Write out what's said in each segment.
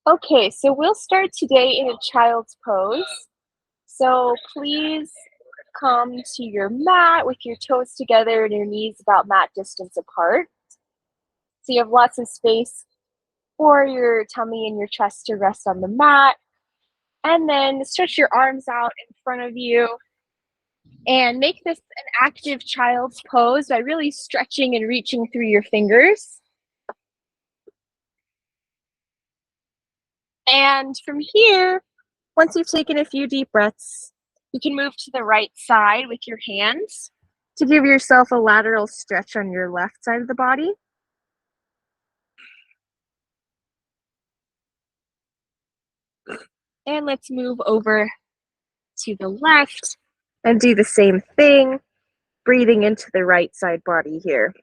Okay, so we'll start today in a child's pose. So please come to your mat with your toes together and your knees about mat distance apart. So you have lots of space for your tummy and your chest to rest on the mat. And then stretch your arms out in front of you and make this an active child's pose by really stretching and reaching through your fingers. And from here, once you've taken a few deep breaths, you can move to the right side with your hands to give yourself a lateral stretch on your left side of the body. And let's move over to the left and do the same thing, breathing into the right side body here.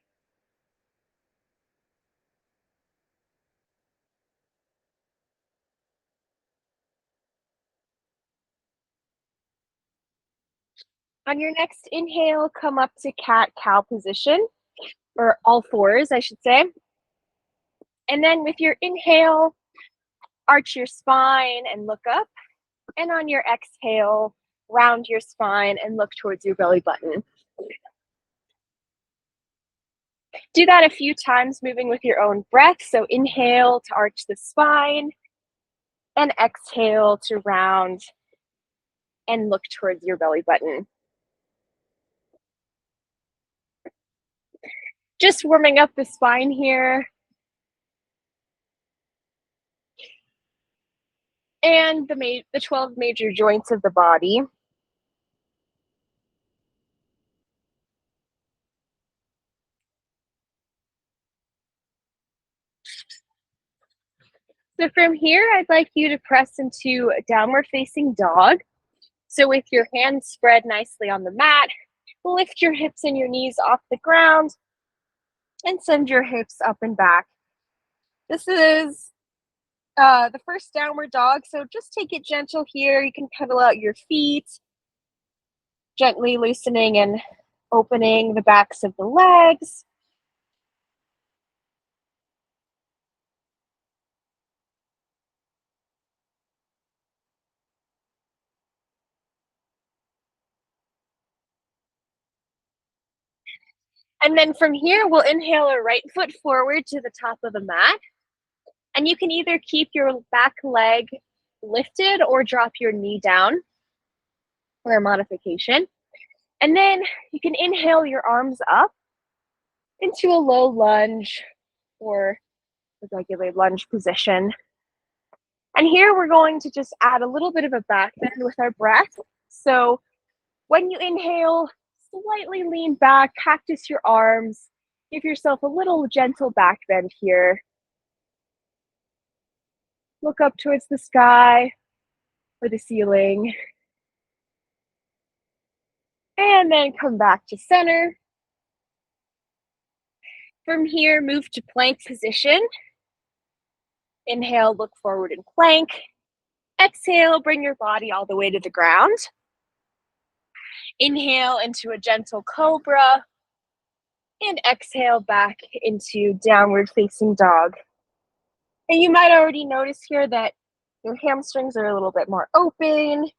On your next inhale, come up to cat-cow position, or all fours, I should say. And then with your inhale, arch your spine and look up. And on your exhale, round your spine and look towards your belly button. Do that a few times, moving with your own breath. So inhale to arch the spine and exhale to round and look towards your belly button. Just warming up the spine here. And the 12 major joints of the body. So from here, I'd like you to press into a downward facing dog. So with your hands spread nicely on the mat, lift your hips and your knees off the ground and send your hips up and back. This is the first downward dog, so just take it gentle here. You can pedal out your feet, gently loosening and opening the backs of the legs. And then from here, we'll inhale our right foot forward to the top of the mat. And you can either keep your back leg lifted or drop your knee down for a modification. And then you can inhale your arms up into a low lunge or a regular lunge position. And here we're going to just add a little bit of a back bend with our breath. So when you inhale, slightly lean back, cactus your arms, give yourself a little gentle back bend here. Look up towards the sky or the ceiling. And then come back to center. From here, move to plank position. Inhale, look forward in plank. Exhale, bring your body all the way to the ground. Inhale into a gentle cobra. And exhale back into downward facing dog. And you might already notice here that your hamstrings are a little bit more open.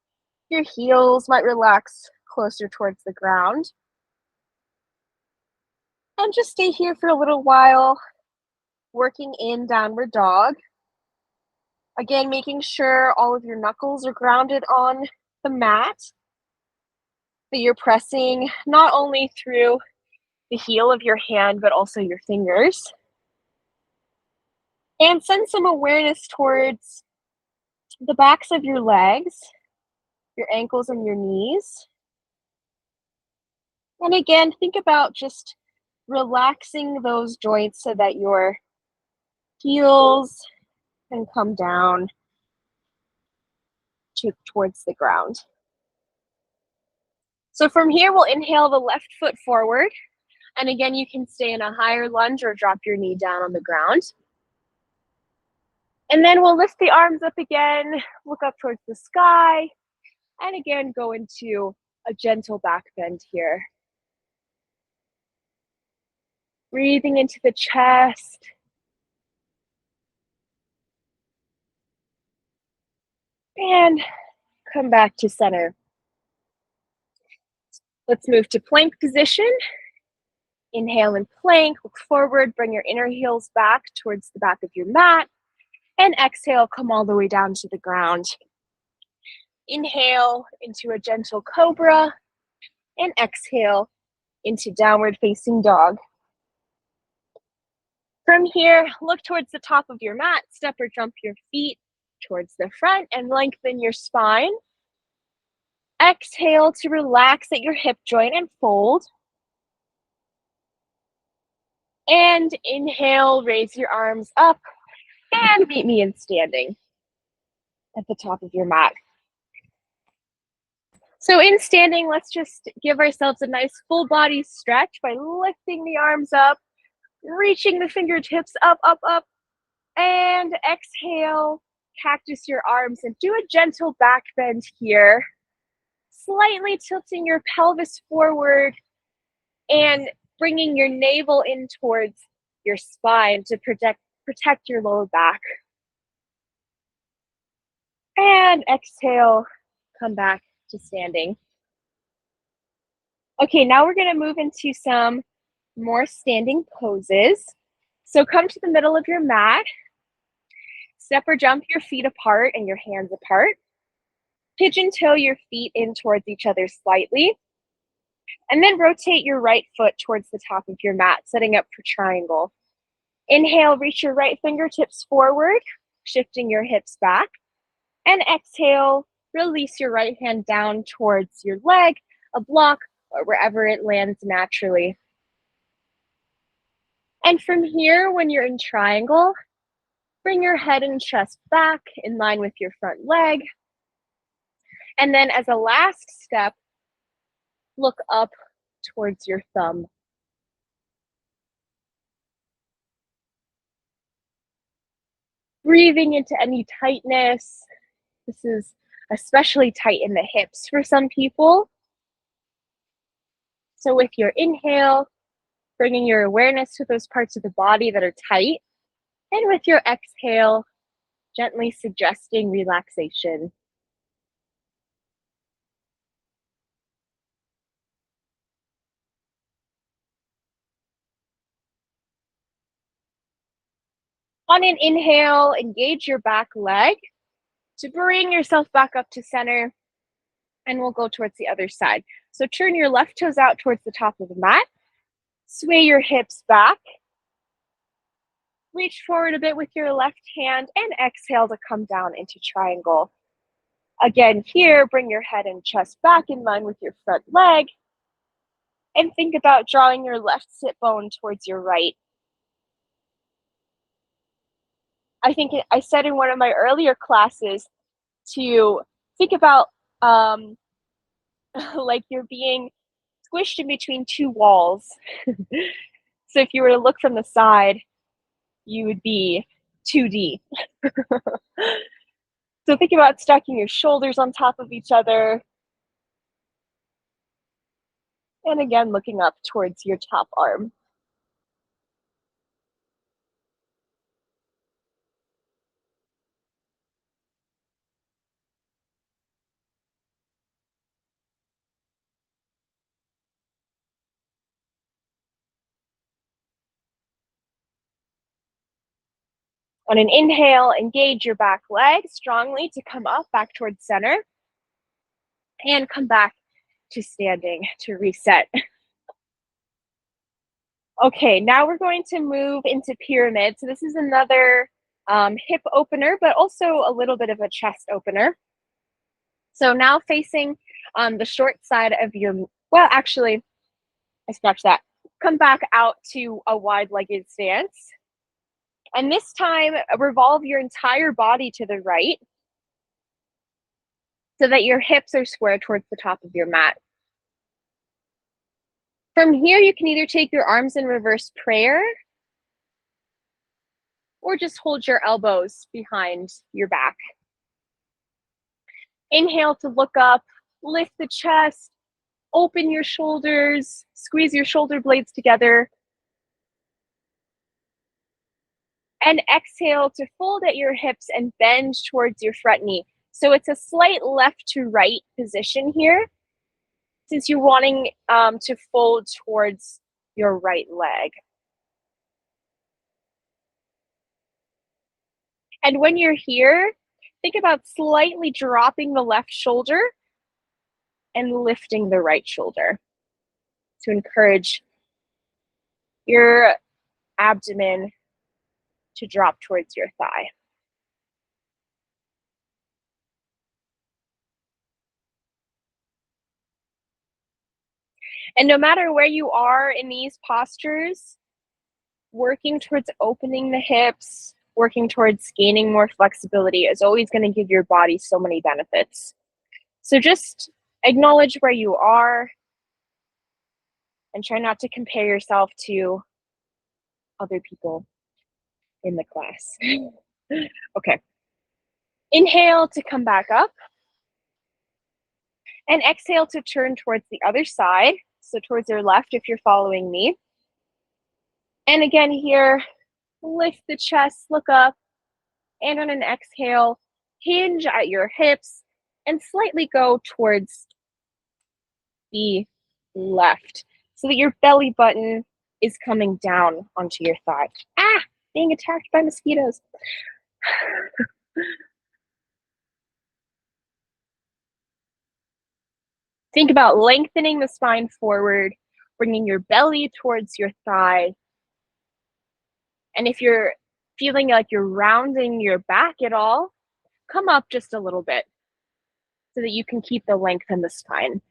Your heels might relax closer towards the ground. And just stay here for a little while, working in downward dog. Again, making sure all of your knuckles are grounded on the mat, that you're pressing not only through the heel of your hand, but also your fingers. And send some awareness towards the backs of your legs, your ankles and your knees. And again, think about just relaxing those joints so that your heels can come down towards the ground. So from here, we'll inhale the left foot forward. And again, you can stay in a higher lunge or drop your knee down on the ground. And then we'll lift the arms up again, look up towards the sky, and again, go into a gentle back bend here. Breathing into the chest. And come back to center. Let's move to plank position. Inhale and plank, look forward, bring your inner heels back towards the back of your mat. And exhale, come all the way down to the ground. Inhale into a gentle cobra. And exhale into downward facing dog. From here, look towards the top of your mat, step or jump your feet towards the front and lengthen your spine. Exhale to relax at your hip joint and fold. And inhale, raise your arms up and meet me in standing at the top of your mat. So in standing, let's just give ourselves a nice full body stretch by lifting the arms up, reaching the fingertips up, up, up, and exhale, cactus your arms and do a gentle back bend here, slightly tilting your pelvis forward and bringing your navel in towards your spine to protect your lower back. And exhale, come back to standing. Okay, now we're going to move into some more standing poses. So come to the middle of your mat, step or jump your feet apart and your hands apart. Pigeon toe your feet in towards each other slightly. And then rotate your right foot towards the top of your mat, setting up for triangle. Inhale, reach your right fingertips forward, shifting your hips back. And exhale, release your right hand down towards your leg, a block, or wherever it lands naturally. And from here, when you're in triangle, bring your head and chest back in line with your front leg. And then as a last step, look up towards your thumb. Breathing into any tightness. This is especially tight in the hips for some people. So with your inhale, bringing your awareness to those parts of the body that are tight. And with your exhale, gently suggesting relaxation. On an inhale, engage your back leg to bring yourself back up to center, and we'll go towards the other side. So turn your left toes out towards the top of the mat, sway your hips back, reach forward a bit with your left hand, and exhale to come down into triangle. Again, here, bring your head and chest back in line with your front leg, and think about drawing your left sit bone towards your right. I think I said in one of my earlier classes to think about like you're being squished in between two walls. So if you were to look from the side, you would be 2D. So think about stacking your shoulders on top of each other. And again, looking up towards your top arm. On an inhale, engage your back leg strongly to come up back towards center. And come back to standing to reset. Okay, now we're going to move into pyramid. So this is another hip opener, but also a little bit of a chest opener. So now facing the short side of your, well, actually, I scratched that. Come back out to a wide-legged stance. And this time, revolve your entire body to the right so that your hips are square towards the top of your mat. From here, you can either take your arms in reverse prayer or just hold your elbows behind your back. Inhale to look up, lift the chest, open your shoulders, squeeze your shoulder blades together. And exhale to fold at your hips and bend towards your front knee. So it's a slight left to right position here, since you're wanting to fold towards your right leg. And when you're here, think about slightly dropping the left shoulder and lifting the right shoulder to encourage your abdomen to drop towards your thigh. And no matter where you are in these postures, working towards opening the hips, working towards gaining more flexibility is always going to give your body so many benefits. So just acknowledge where you are and try not to compare yourself to other people in the class. Okay. Inhale to come back up. And exhale to turn towards the other side. So towards your left if you're following me. And again here, lift the chest, look up. And on an exhale, hinge at your hips and slightly go towards the left so that your belly button is coming down onto your thigh. Ah, being attacked by mosquitoes. Think about lengthening the spine forward, bringing your belly towards your thigh. And if you're feeling like you're rounding your back at all, come up just a little bit so that you can keep the length in the spine.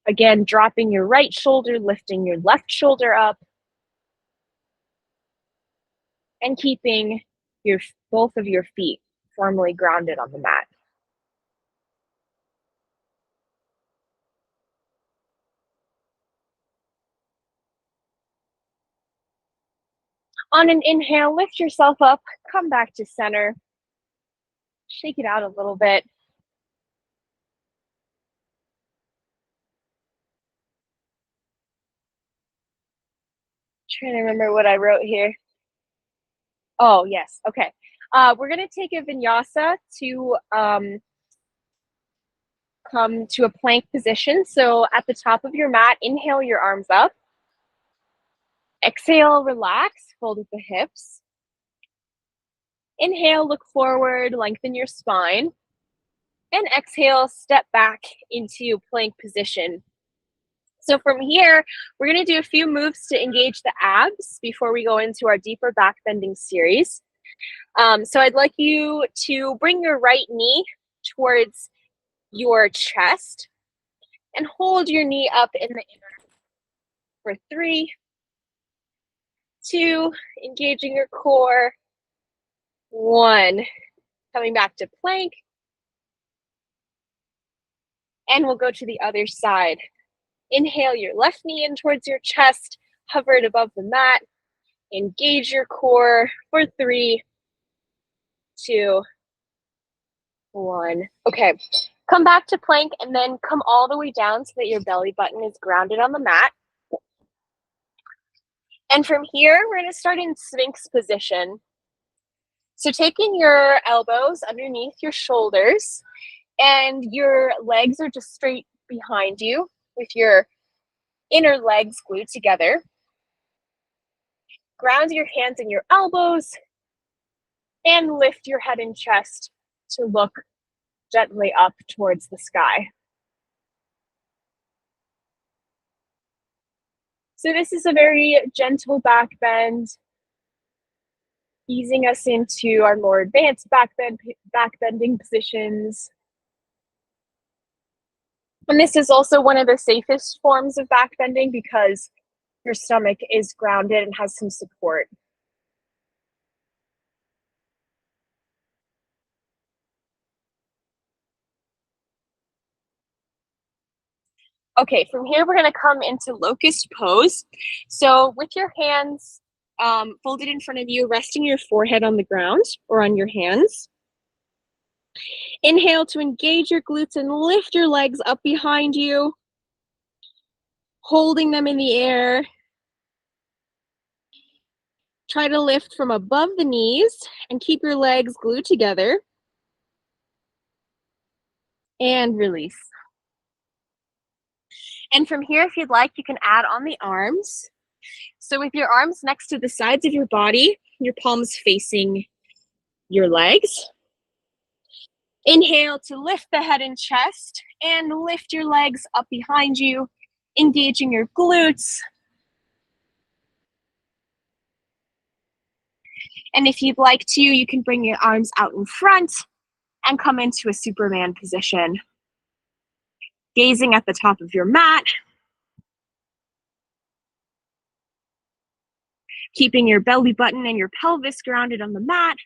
Again, dropping your right shoulder, lifting your left shoulder up, and keeping both of your feet firmly grounded on the mat. On an inhale, lift yourself up, come back to center, shake it out a little bit. Trying to remember what I wrote here. Oh, yes, okay. We're gonna take a vinyasa to come to a plank position. So at the top of your mat, inhale your arms up. Exhale, relax, fold at the hips. Inhale, look forward, lengthen your spine. And exhale, step back into plank position. So from here, we're going to do a few moves to engage the abs before we go into our deeper back bending series. So I'd like you to bring your right knee towards your chest and hold your knee up in the air for 3, 2, engaging your core, 1, coming back to plank, and we'll go to the other side. Inhale your left knee in towards your chest, hover it above the mat, engage your core for 3, 2, 1. Okay, come back to plank and then come all the way down so that your belly button is grounded on the mat. And from here, we're going to start in Sphinx position. So taking your elbows underneath your shoulders and your legs are just straight behind you with your inner legs glued together. Ground your hands in your elbows and lift your head and chest to look gently up towards the sky. So this is a very gentle back bend, easing us into our more advanced back bending positions. And this is also one of the safest forms of back bending because your stomach is grounded and has some support. Okay, from here we're going to come into locust pose. So with your hands folded in front of you, resting your forehead on the ground or on your hands. Inhale to engage your glutes and lift your legs up behind you, holding them in the air. Try to lift from above the knees and keep your legs glued together. And release. And from here, if you'd like, you can add on the arms. So with your arms next to the sides of your body, your palms facing your legs. Inhale to lift the head and chest and lift your legs up behind you, engaging your glutes. And if you'd like to, you can bring your arms out in front and come into a Superman position. Gazing at the top of your mat. Keeping your belly button and your pelvis grounded on the mat.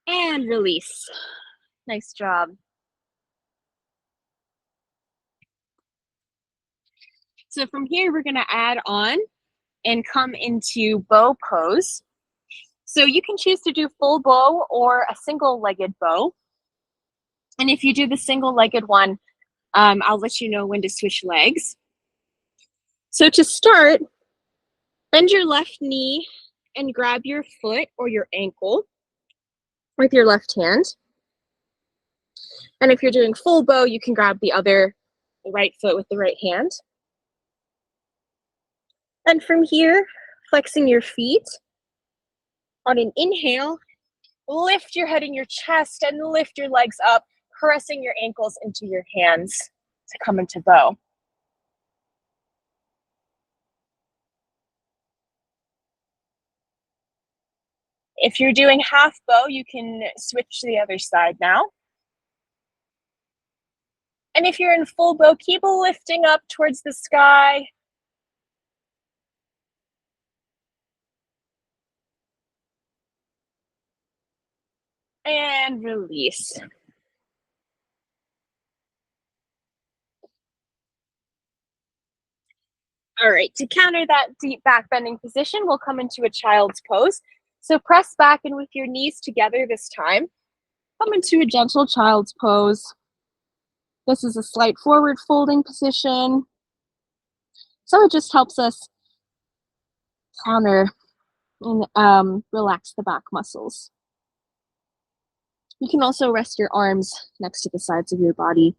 And release. Nice job. So from here, we're gonna add on and come into bow pose. So you can choose to do full bow or a single-legged bow. And if you do the single-legged one, I'll let you know when to switch legs. So to start, bend your left knee and grab your foot or your ankle with your left hand. And if you're doing full bow, you can grab the right foot with the right hand. And from here, flexing your feet. On an inhale, lift your head and your chest and lift your legs up, pressing your ankles into your hands to come into bow. If you're doing half bow, you can switch to the other side now. And if you're in full bow, keep lifting up towards the sky. And release. All right, to counter that deep back bending position, we'll come into a child's pose. So press back and with your knees together this time, come into a gentle child's pose. This is a slight forward folding position. So it just helps us counter and relax the back muscles. You can also rest your arms next to the sides of your body.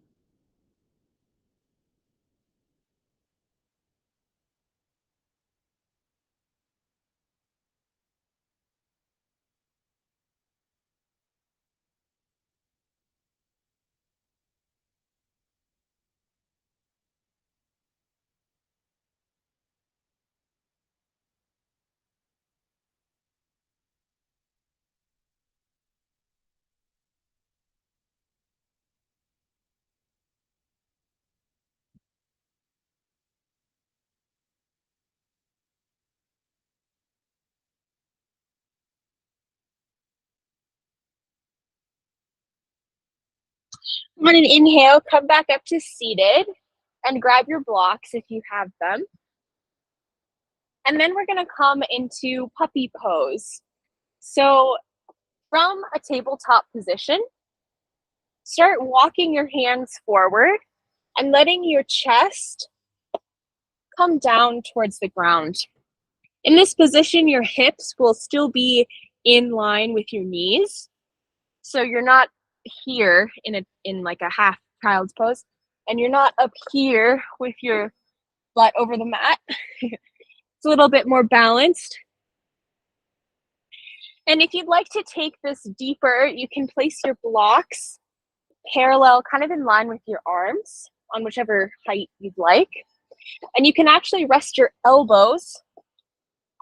On an inhale, come back up to seated and grab your blocks if you have them. And then we're gonna come into puppy pose. So from a tabletop position, start walking your hands forward and letting your chest come down towards the ground. In this position, your hips will still be in line with your knees. So you're not here in like a half child's pose, and you're not up here with your butt over the mat. It's a little bit more balanced. And if you'd like to take this deeper, you can place your blocks parallel, kind of in line with your arms on whichever height you'd like. And you can actually rest your elbows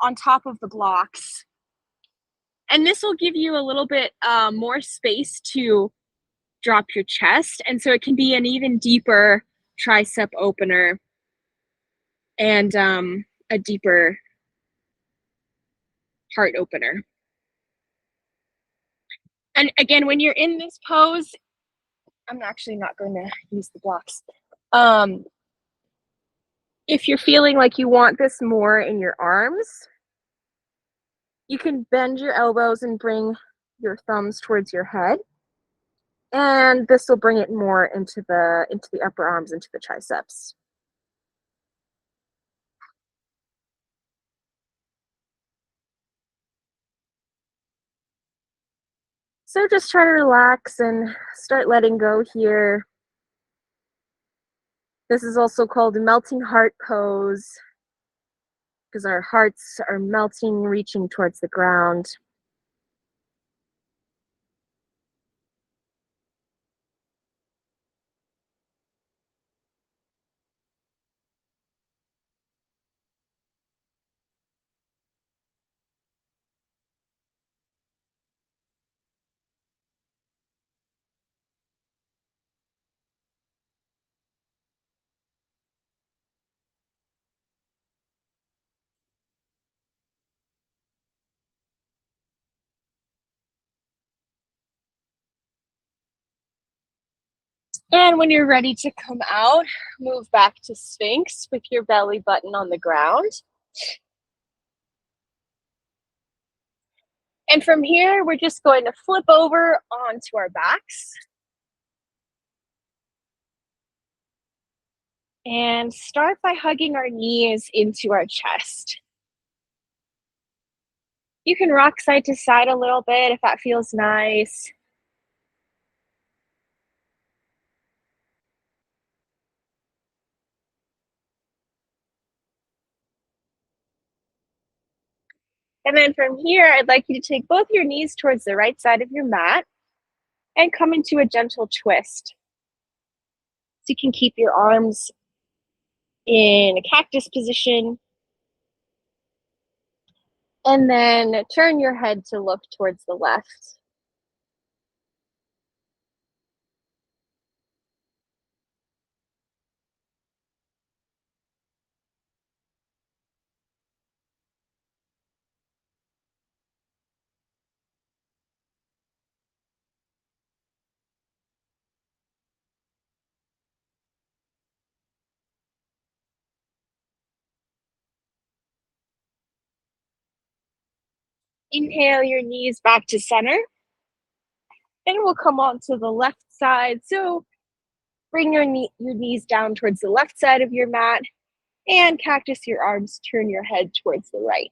on top of the blocks. And this will give you a little bit more space to drop your chest. And so it can be an even deeper tricep opener and a deeper heart opener. And again, when you're in this pose, I'm actually not going to use the blocks. If you're feeling like you want this more in your arms, you can bend your elbows and bring your thumbs towards your head. And this will bring it more into the upper arms, into the triceps. So just try to relax and start letting go here. This is also called the melting heart pose because our hearts are melting, reaching towards the ground. And when you're ready to come out, move back to Sphinx with your belly button on the ground. And from here, we're just going to flip over onto our backs. And start by hugging our knees into our chest. You can rock side to side a little bit if that feels nice. And then from here, I'd like you to take both your knees towards the right side of your mat and come into a gentle twist. So you can keep your arms in a cactus position. And then turn your head to look towards the left. Inhale your knees back to center. And we'll come on to the left side. So bring your knees down towards the left side of your mat and cactus your arms, turn your head towards the right.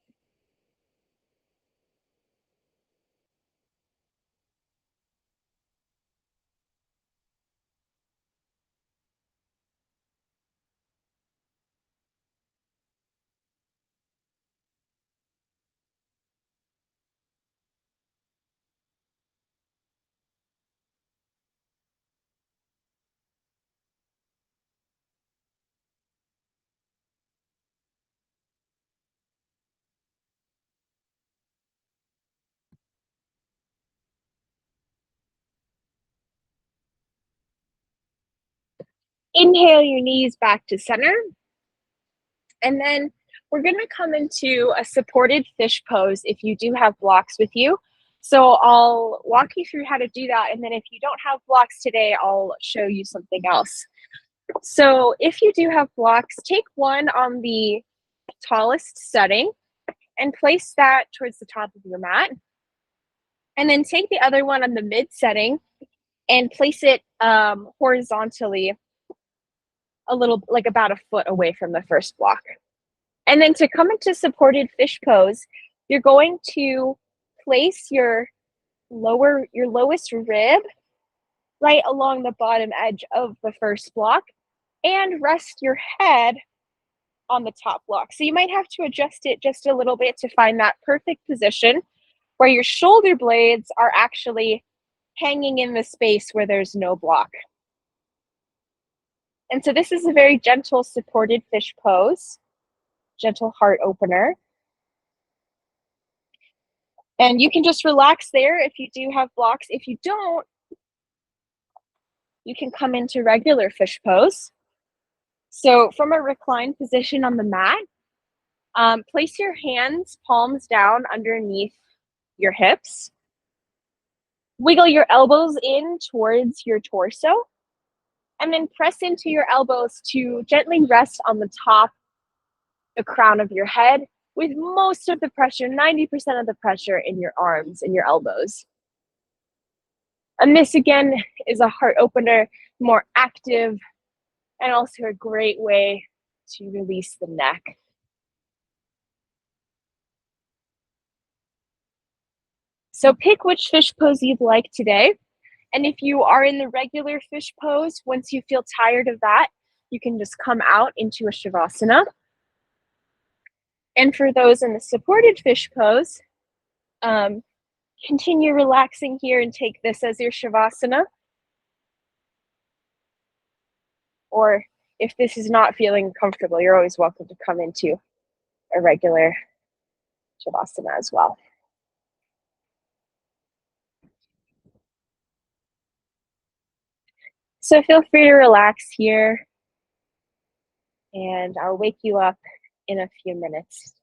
Inhale your knees back to center. And then we're going to come into a supported fish pose if you do have blocks with you. So I'll walk you through how to do that. And then if you don't have blocks today, I'll show you something else. So if you do have blocks, take one on the tallest setting and place that towards the top of your mat. And then take the other one on the mid setting and place it horizontally a little, like about a foot away from the first block. And then to come into supported fish pose, you're going to place your lowest rib right along the bottom edge of the first block and rest your head on the top block. So you might have to adjust it just a little bit to find that perfect position where your shoulder blades are actually hanging in the space where there's no block. And so this is a very gentle supported fish pose, gentle heart opener. And you can just relax there if you do have blocks. If you don't, you can come into regular fish pose. So from a reclined position on the mat, place your hands palms down underneath your hips. Wiggle your elbows in towards your torso. And then press into your elbows to gently rest on the top, the crown of your head, with most of the pressure, 90% of the pressure in your arms and your elbows. And this again is a heart opener, more active, and also a great way to release the neck. So pick which fish pose you'd like today. And if you are in the regular fish pose, once you feel tired of that, you can just come out into a Shavasana. And for those in the supported fish pose, continue relaxing here and take this as your Shavasana. Or if this is not feeling comfortable, you're always welcome to come into a regular Shavasana as well. So feel free to relax here, and I'll wake you up in a few minutes.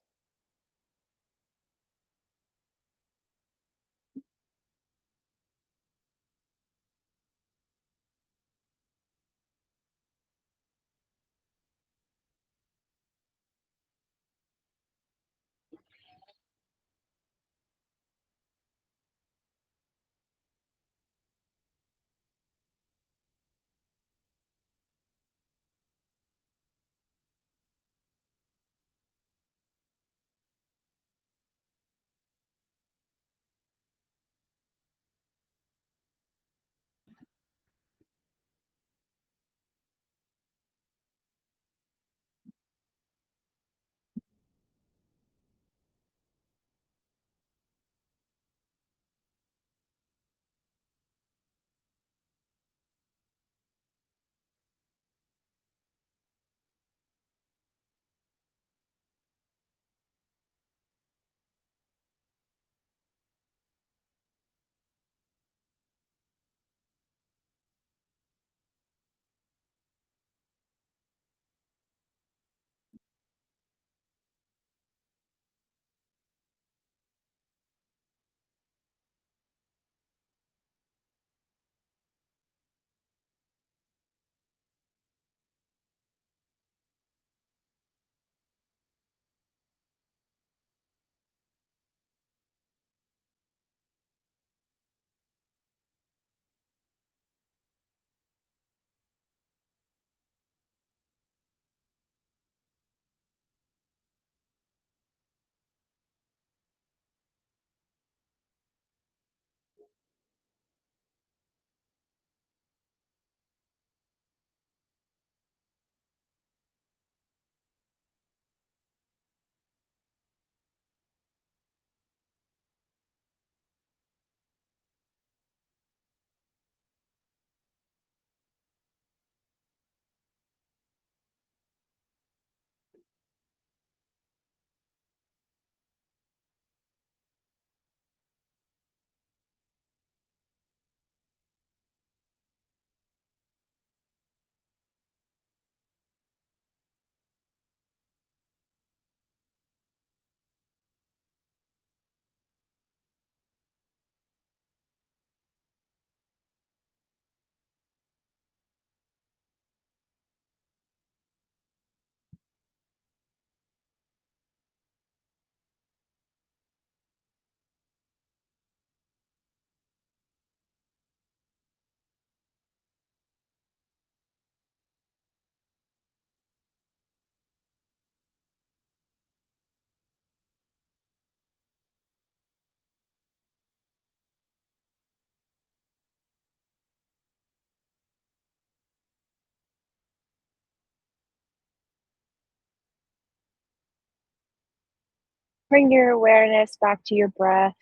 Bring your awareness back to your breath.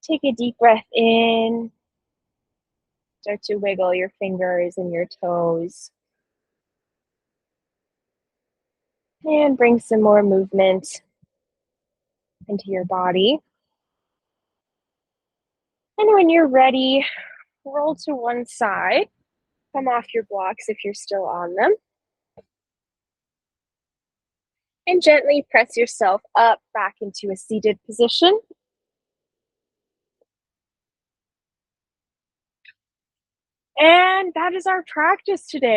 Take a deep breath in. Start to wiggle your fingers and your toes. And bring some more movement into your body. And when you're ready, roll to one side. Come off your blocks if you're still on them. And gently press yourself up back into a seated position. And that is our practice today.